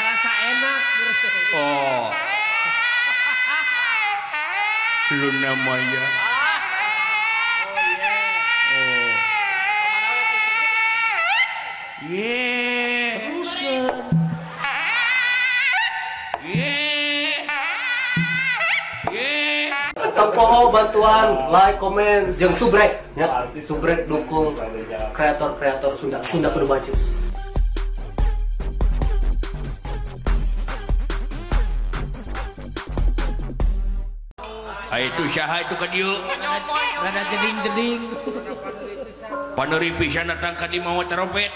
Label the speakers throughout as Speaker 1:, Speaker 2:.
Speaker 1: Rasa enak.
Speaker 2: Oh. Luna Maya. Oh. Yeah.
Speaker 1: Teruskeun.
Speaker 2: Yeah. Yeah.
Speaker 3: Tempoho bantuan like, komen, jeung subrek ya. Subrek dukung kreator-kreator Sunda Kudu Maju.
Speaker 2: Itu syaha itu ka dieu.
Speaker 1: Rada geding-geding.
Speaker 2: Paneri pisan datang ka di mawa trompet.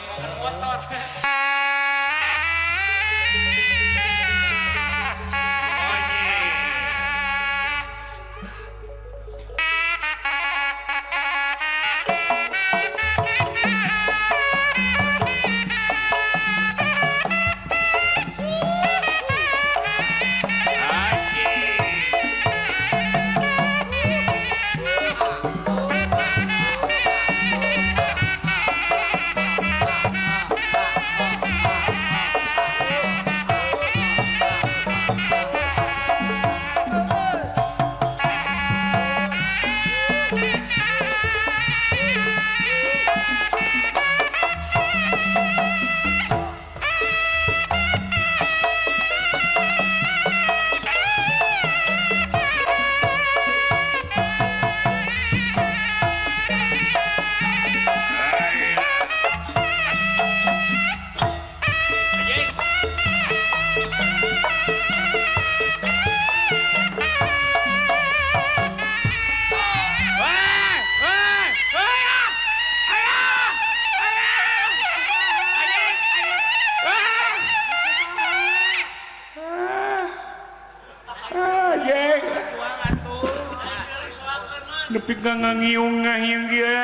Speaker 2: Nepi ka ngangiung ngahiung dia.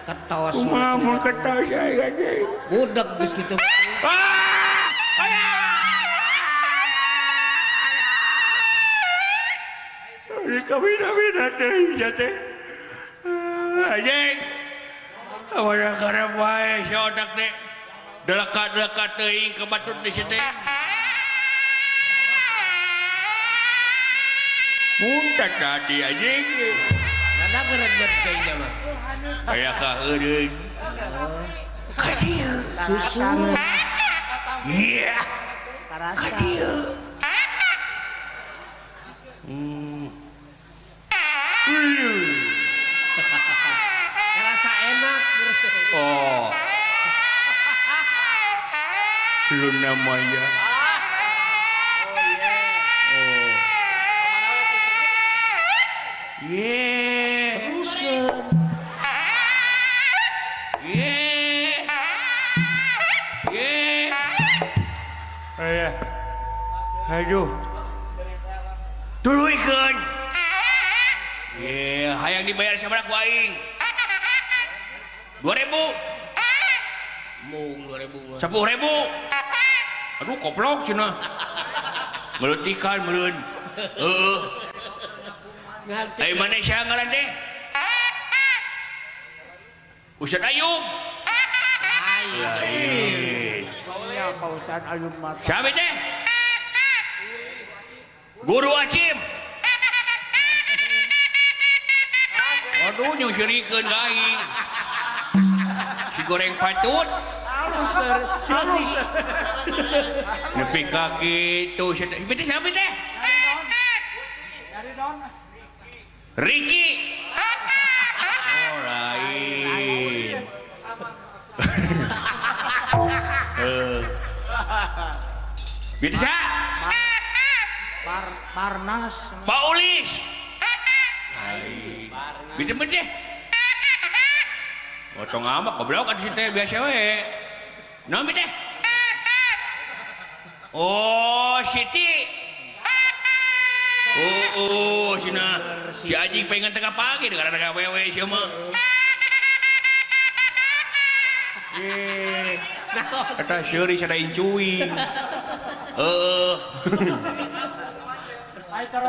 Speaker 1: Ketawa
Speaker 2: Kumaha mun ketawa saya aja.
Speaker 1: budak geus kitu.
Speaker 2: Kabina-bina teh jate. Anjing. Awara karep wae si odak teh. Delekat-delekat teuing ke batur di situ. Muntah tadi anjing.
Speaker 1: Rada gereget kayaknya mah.
Speaker 2: Aya ka eureun. Ka dieu.
Speaker 1: Susu.
Speaker 2: Iya. Ka dieu.
Speaker 1: Rasa enak.
Speaker 2: Oh. Luna Maya. Oh. Yeah.
Speaker 1: Teruskeun.
Speaker 2: Yeah. Yeah. Ayah. Aduh. Tuluikeun. Yeah, hayang dibayar sabaraha ku aing? 2.000.
Speaker 1: Mung 2000 mah.
Speaker 2: 10.000. Aduh koplok cenah. Meureun ikan meureun. Heeh.
Speaker 1: Ngarti.
Speaker 2: Ai mana sia ngaran teh? Ustaz Ayub. Lain.
Speaker 1: Ya Pak Ustaz Ayub mah.
Speaker 2: Siapa teh? Guru Acim. Waduh nyusirikeun ka aing. Si goreng patut.
Speaker 1: Halus.
Speaker 2: Nepi ka kitu. Ieu teh siapa teh? Ricky. Oh lain. Bisa?
Speaker 1: Parnas.
Speaker 2: Pak Ulis. Bisa teh. Otong amat goblok kan situ biasa we. Naon teh? Oh, Siti. Oh, sina. Si anjing pengen tengah pagi dengan wewe sia mah. Eta seuri sada incuing.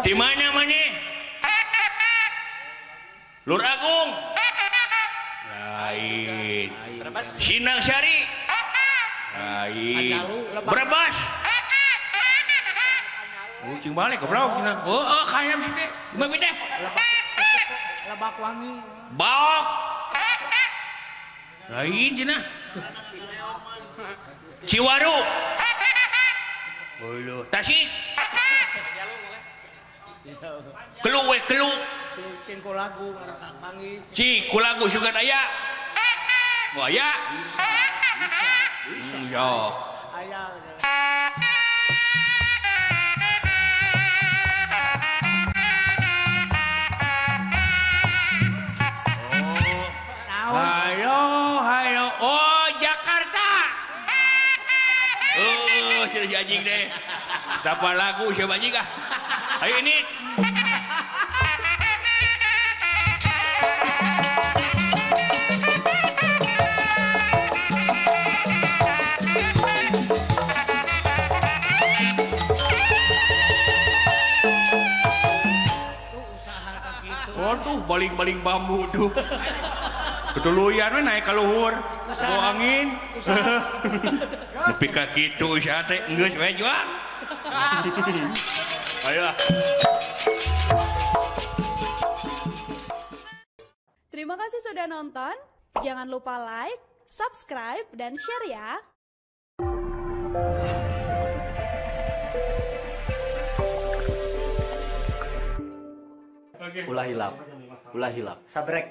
Speaker 2: Di mana maneh? Lur Agung. Lain. Sinang Sari. Lain.
Speaker 1: Anjalu, lebak.
Speaker 2: Brebes. Cing balik ke bro. Oh, kayak sih teh. Gimana teh?
Speaker 1: Lebak wangi.
Speaker 2: Baok. Lain cenah. Ciwaru. Bulu. Tasik. Kelu.
Speaker 1: Cingko lagu ngarang panggil.
Speaker 2: Ci, kulagu sugan aya. Wah ya. Iya.
Speaker 1: Ayah.
Speaker 2: Hayo. Oh, Jakarta. Sudah janji deh. Siapa lagu siapa anjing ah? Ayo ini. Waduh, baling-baling bambu tuh. Ketuluyan we naik ka luhur. Bawa angin. Nepi ka kitu sia teh geus we jual. Ayo.
Speaker 4: Terima kasih sudah nonton. Jangan lupa like, subscribe, dan share ya.
Speaker 3: Ulah hilap. Sabrek.